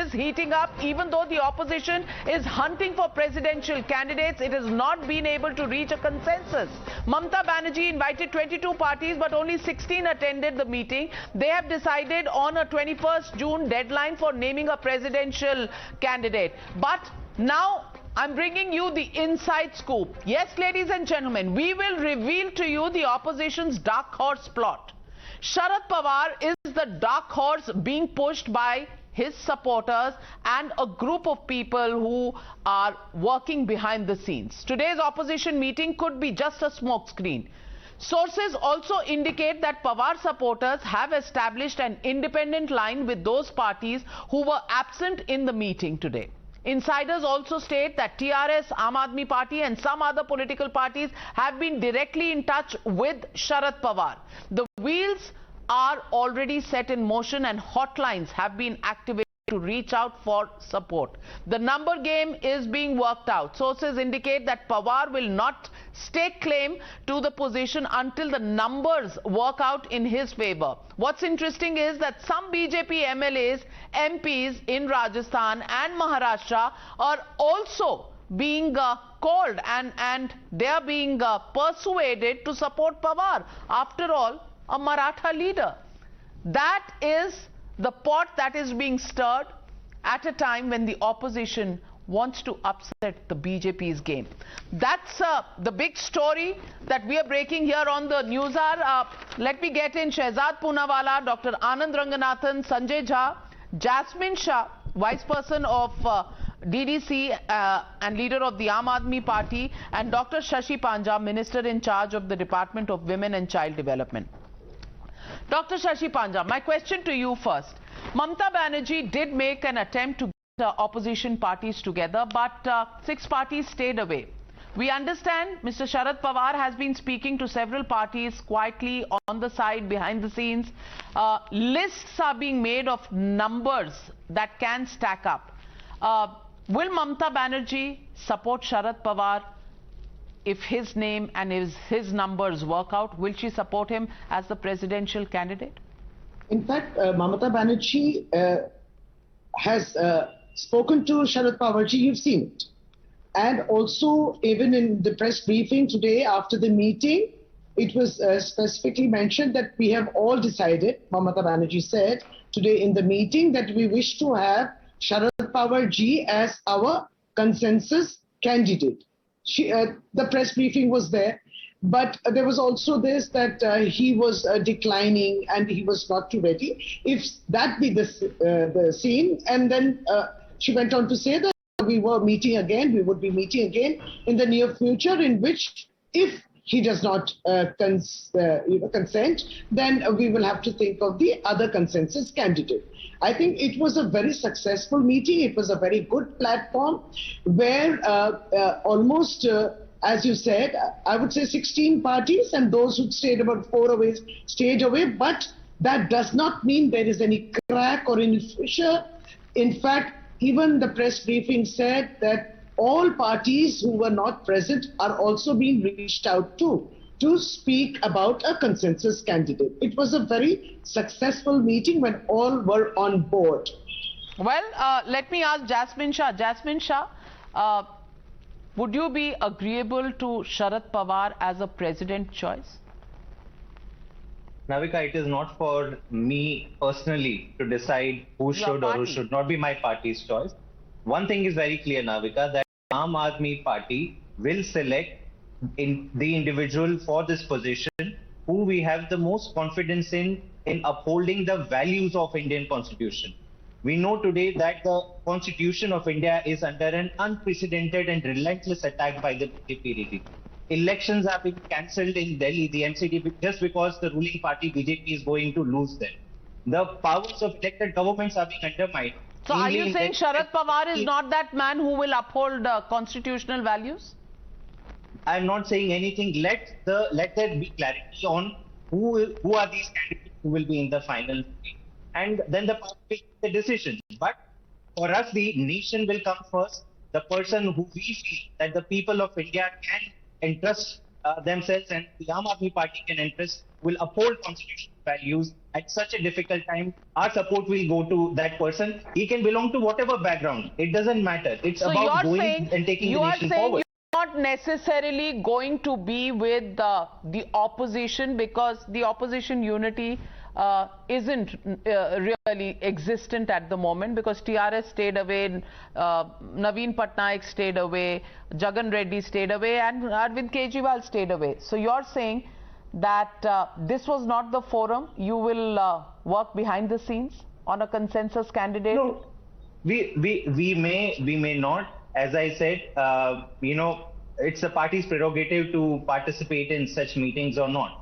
is heating up. Even though the opposition is hunting for presidential candidates, it has not been able to reach a consensus. Mamata Banerjee invited 22 parties, but only 16 attended the meeting. They have decided on a 21st June deadline for naming a presidential candidate. But now I'm bringing you the inside scoop. Yes, ladies and gentlemen, we will reveal to you the opposition's dark horse plot. Sharad Pawar is the dark horse being pushed by his supporters and a group of people who are working behind the scenes. Today's opposition meeting could be just a smokescreen. Sources also indicate that Pawar supporters have established an independent line with those parties who were absent in the meeting today. Insiders also state that TRS, Aam Aadmi Party and some other political parties have been directly in touch with Sharad Pawar. The wheels are already set in motion and hotlines have been activated to reach out for support. The number game is being worked out. Sources indicate that Pawar will not stake claim to the position until the numbers work out in his favor. What's interesting is that some BJP MLAs, MPs in Rajasthan and Maharashtra are also being called and they are being persuaded to support Pawar. After all, a Maratha leader. That is the pot that is being stirred at a time when the opposition wants to upset the BJP's game. That's the big story that we are breaking here on the Newshour. Let me get in Shehzad Poonawalla, Dr. Anand Ranganathan, Sanjay Jha, Jasmine Shah, Vice Person of DDC and leader of the Aam Aadmi Party, and Dr. Shashi Panja, Minister in charge of the Department of Women and Child Development. Dr. Shashi Panja, my question to you first. Mamata Banerjee did make an attempt to get opposition parties together, but 6 parties stayed away. We understand Mr. Sharad Pawar has been speaking to several parties quietly on the side, behind the scenes. Lists are being made of numbers that can stack up. Will Mamata Banerjee support Sharad Pawar? If his name and his numbers work out, will she support him as the presidential candidate? In fact, Mamata Banerjee has spoken to Sharad Pawar Ji, you've seen it. And also, even in the press briefing today after the meeting, it was specifically mentioned that we have all decided, Mamata Banerjee said today in the meeting, that we wish to have Sharad Pawar Ji as our consensus candidate. The press briefing was there, but there was also this that he was declining and he was not too ready. If that be the scene, and then she went on to say that we would be meeting again in the near future, in which if he does not consent, then we will have to think of the other consensus candidate. I think it was a very successful meeting. It was a very good platform where almost, as you said, I would say 16 parties, and those who stayed about 4 away stayed away. But that does not mean there is any crack or any fissure. In fact, even the press briefing said that all parties who were not present are also being reached out to speak about a consensus candidate. It was a very successful meeting when all were on board. Well, let me ask Jasmine Shah. Jasmine Shah, would you be agreeable to Sharad Pawar as a president choice? Navika, it is not for me personally to decide who should or who should not be my party's choice. One thing is very clear, Navika, that Aam Aadmi Party will select in the individual for this position who we have the most confidence in upholding the values of Indian Constitution. We know today that the Constitution of India is under an unprecedented and relentless attack by the BJP regime. Elections have been cancelled in Delhi, the NCT, just because the ruling party BJP is going to lose them. The powers of elected governments are being undermined. So are you saying Sharad Pawar is not that man who will uphold constitutional values? I'm not saying anything. Let there be clarity on who are these candidates who will be in the final, and then the party will take the decision. But for us, the nation will come first. The person who we feel that the people of India can entrust themselves and the Aam Aadmi Party can interest will uphold constitutional values at such a difficult time. Our support will go to that person. He can belong to whatever background. It doesn't matter. It's about going and taking the nation forward. You're not necessarily going to be with the opposition because the opposition unity isn't really existent at the moment because TRS stayed away, Naveen Patnaik stayed away, Jagan Reddy stayed away and Arvind Kejriwal stayed away. So you're saying that this was not the forum, you will work behind the scenes on a consensus candidate? No, we may not. As I said, it's the party's prerogative to participate in such meetings or not.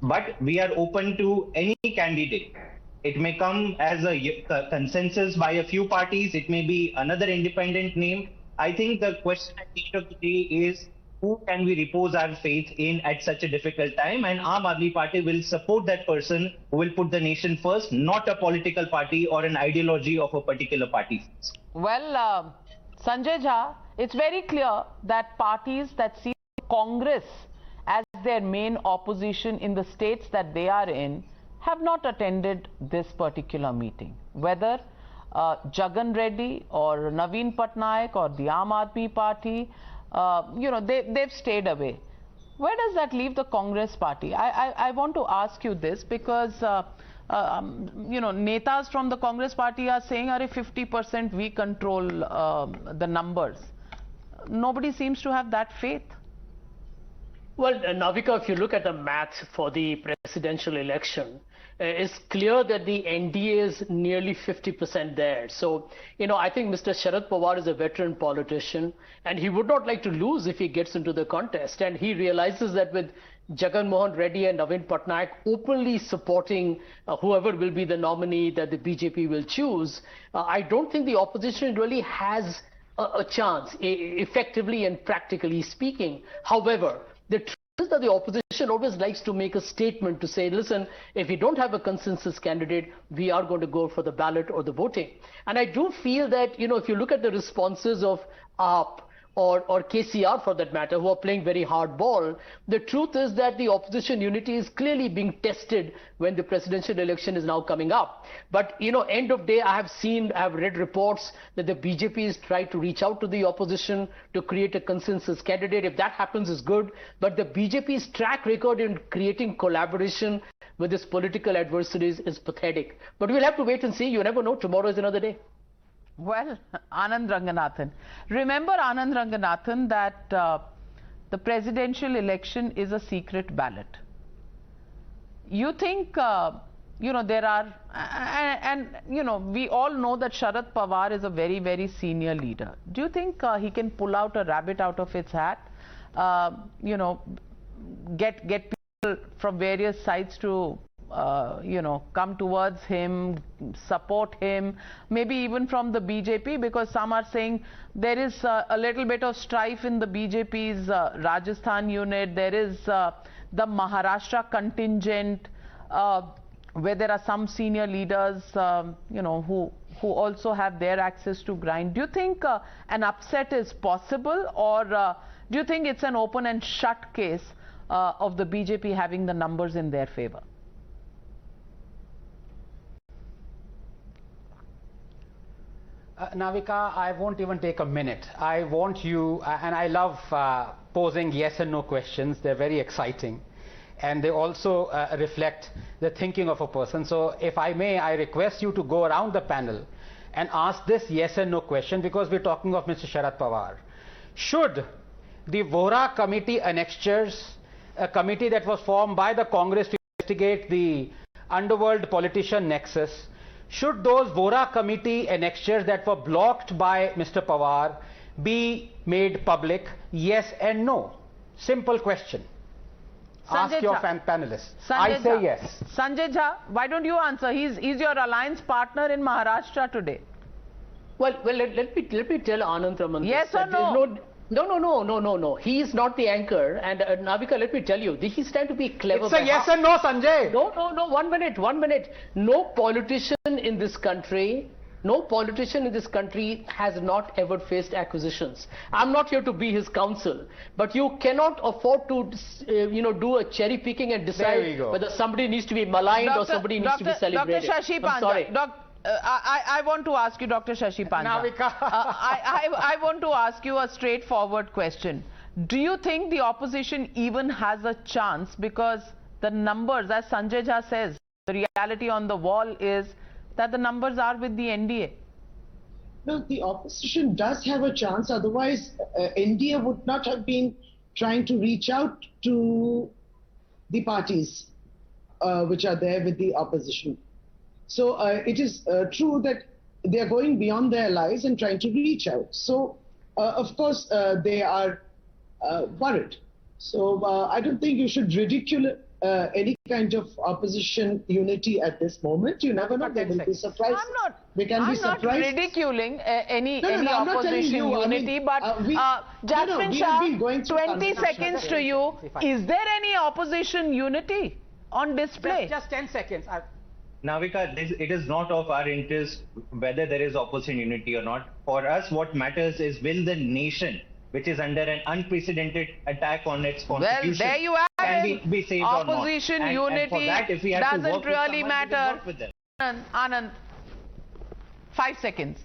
But we are open to any candidate. It may come as a consensus by a few parties. It may be another independent name. I think the question at the end of the day is who can we repose our faith in at such a difficult time? And Aam Aadmi Party will support that person who will put the nation first, not a political party or an ideology of a particular party first. Well, Sanjay Jha, it's very clear that parties that see Congress as their main opposition in the states that they are in have not attended this particular meeting. Whether Jagan Reddy or Naveen Patnaik or the Aam Aadmi Party, they've stayed away. Where does that leave the Congress party? I want to ask you this because, netas from the Congress party are saying, 50% we control the numbers. Nobody seems to have that faith. Well, Navika, if you look at the math for the presidential election, it's clear that the NDA is nearly 50% there. So, I think Mr. Sharad Pawar is a veteran politician and he would not like to lose if he gets into the contest. And he realizes that with Jagan Mohan Reddy and Naveen Patnaik openly supporting whoever will be the nominee that the BJP will choose, I don't think the opposition really has a chance, effectively and practically speaking. However, the truth is that the opposition always likes to make a statement to say, listen, if we don't have a consensus candidate, we are going to go for the ballot or the voting. And I do feel that, if you look at the responses of AAP or KCR for that matter, who are playing very hard ball, the truth is that the opposition unity is clearly being tested when the presidential election is now coming up. But, end of day, I have read reports that the BJP has tried to reach out to the opposition to create a consensus candidate. If that happens, is good. But the BJP's track record in creating collaboration with its political adversaries is pathetic. But we'll have to wait and see. You never know. Tomorrow is another day. Well, Anand Ranganathan. Remember, Anand Ranganathan, that the presidential election is a secret ballot. You think, there are, we all know that Sharad Pawar is a very, very senior leader. Do you think he can pull out a rabbit out of its hat? Get people from various sides to come towards him, support him, maybe even from the BJP, because some are saying there is a little bit of strife in the BJP's Rajasthan unit. There is the Maharashtra contingent where there are some senior leaders, who also have their access to grind. Do you think an upset is possible, or do you think it's an open and shut case of the BJP having the numbers in their favor? Navika, I won't even take a minute. I want you, and I love posing yes and no questions. They're very exciting. And they also reflect the thinking of a person. So if I may, I request you to go around the panel and ask this yes and no question, because we're talking of Mr. Sharad Pawar. Should the Vohra committee annexures, a committee that was formed by the Congress to investigate the underworld politician nexus, should those Vohra committee annexures that were blocked by Mr. Pawar be made public? Yes and no. Simple question. Sanjay Ask your Jha. Panelists. Sanjay I say Jha. yes. Sanjay Jha, why don't you answer? He's your alliance partner in Maharashtra today. Well, let me tell Anand Raman. Yes or no? No. He is not the anchor. And Navika, let me tell you, he's trying to be clever. It's a yes and no, Sanjay. No. 1 minute. No politician in this country No politician in this country has not ever faced acquisitions. I'm not here to be his counsel, but you cannot afford to, do a cherry picking and decide whether somebody needs to be maligned or somebody needs to be celebrated. Dr. Shashi Panja, I want to ask you, Dr. Shashi Panja. Navika. I want to ask you a straightforward question. Do you think the opposition even has a chance? Because the numbers, as Sanjay Jha says, the reality on the wall is that the numbers are with the NDA. No, the opposition does have a chance. Otherwise, NDA would not have been trying to reach out to the parties which are there with the opposition. So it is true that they are going beyond their lives and trying to reach out. So, of course, they are worried. So I don't think you should ridicule any kind of opposition unity at this moment. You never know, they will be surprised. I'm not ridiculing any opposition unity, but Jasmine Shah, 20 seconds to you. Is there any opposition unity on display? Just 10 seconds. Navika, it is not of our interest whether there is opposition unity or not. For us, what matters is, will the nation, which is under an unprecedented attack on its constitution, well, there you have can be saved opposition or not? unity And for that, if we have to doesn't work really with someone, we will matter. work with them. Anand, 5 seconds.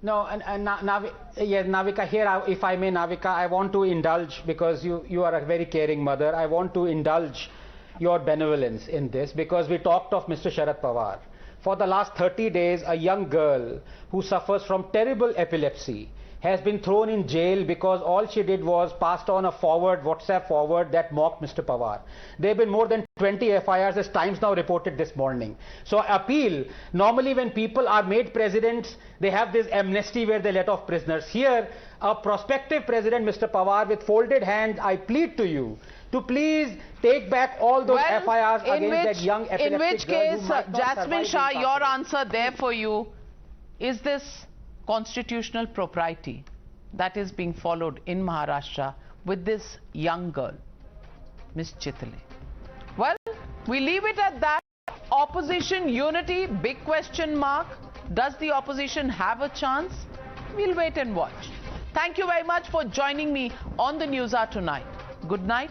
No, and Navika, here, if I may, Navika, I want to indulge, because you are a very caring mother. I want to indulge your benevolence in this, because we talked of Mr. Sharad Pawar. For the last 30 days, a young girl who suffers from terrible epilepsy has been thrown in jail because all she did was passed on a WhatsApp forward that mocked Mr. Pawar. There have been more than 20 FIRs, as Times Now reported this morning. So appeal, normally when people are made presidents, they have this amnesty where they let off prisoners. Here, a prospective president, Mr. Pawar, with folded hands, I plead to you to please take back all those FIRs against that young epileptic in which girl case, who might not Jasmine survive Shah, in your custody. answer there for you, is this constitutional propriety that is being followed in Maharashtra with this young girl, Miss Chitale? Well, we leave it at that. Opposition unity, big question mark. Does the opposition have a chance? We'll wait and watch. Thank you very much for joining me on the Newshour tonight. Good night.